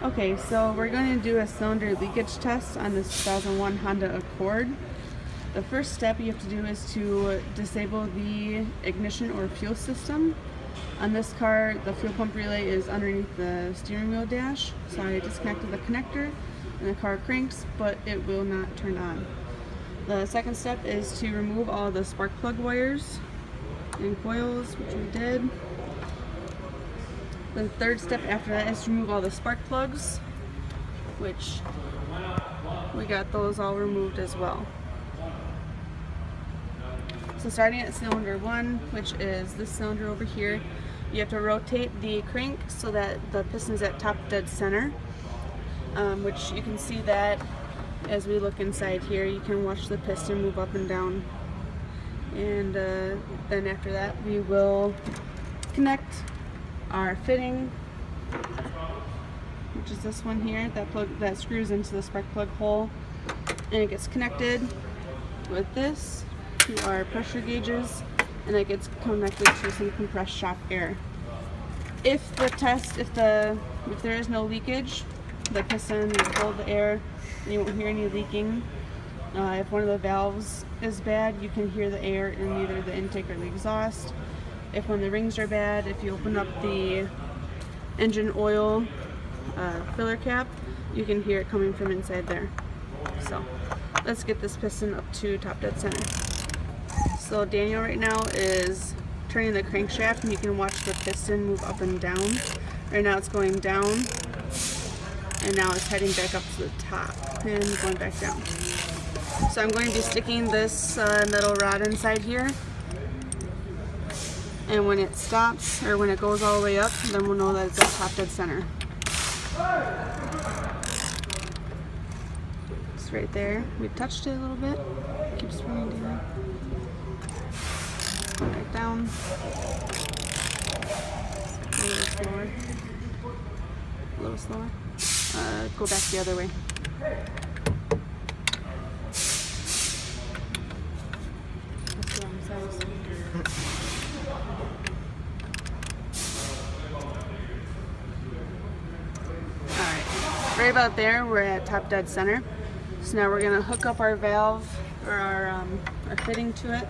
Okay, so we're going to do a cylinder leakage test on this 2001 Honda Accord. The first step you have to do is to disable the ignition or fuel system. On this car, the fuel pump relay is underneath the steering wheel dash, so I disconnected the connector and the car cranks, but it will not turn on. The second step is to remove all the spark plug wires and coils, which we did. The third step after that is to remove all the spark plugs, which we got those all removed as well. So starting at cylinder 1, which is this cylinder over here, you have to rotate the crank so that the piston is at top dead center, which you can see that as we look inside here. You can watch the piston move up and down. And then after that we will connect our fitting, which is this one here, that screws into the spark plug hole, and it gets connected with this to our pressure gauges, and it gets connected to some compressed shop air. If there is no leakage, the piston will hold the air and you won't hear any leaking. If one of the valves is bad, you can hear the air in either the intake or the exhaust. If one of the rings are bad, if you open up the engine oil filler cap, you can hear it coming from inside there. So let's get this piston up to top dead center. So Daniel right now is turning the crankshaft, and you can watch the piston move up and down. Right now it's going down, and now it's heading back up to the top and going back down. So I'm going to be sticking this metal rod inside here, and when it stops, or when it goes all the way up, then we'll know that it's at top dead center. It's right there. We touched it a little bit. Keep spinning down. Back down. A little slower. A little slower. Go back the other way. That's the wrong size. Alright, right about there, we're at top dead center. So now we're going to hook up our valve, or our fitting to it.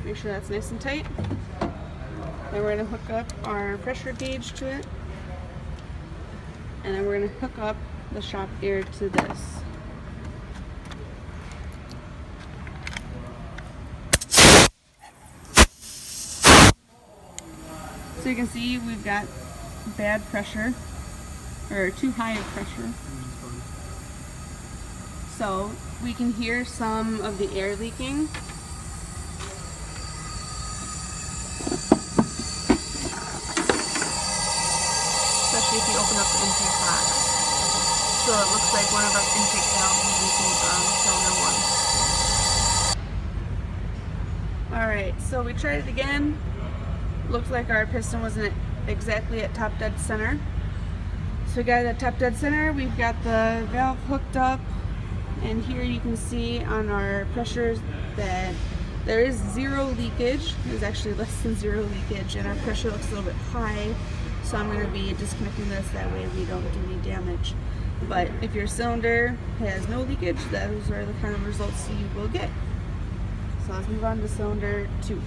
Make sure that's nice and tight. Then we're going to hook up our pressure gauge to it. And then we're going to hook up the shop air to this. So you can see we've got bad pressure, or too high of pressure. So we can hear some of the air leaking. Especially if you open up the intake box. So it looks like one of our intake valves is leaking cylinder 1. Alright, so we tried it again. Looks like our piston wasn't exactly at top dead center. So we got it at top dead center. We've got the valve hooked up, and here you can see on our pressures that there is zero leakage. There's actually less than zero leakage, and our pressure looks a little bit high. So I'm going to be disconnecting this, that way we don't do any damage. But if your cylinder has no leakage, those are the kind of results you will get. So let's move on to cylinder 2.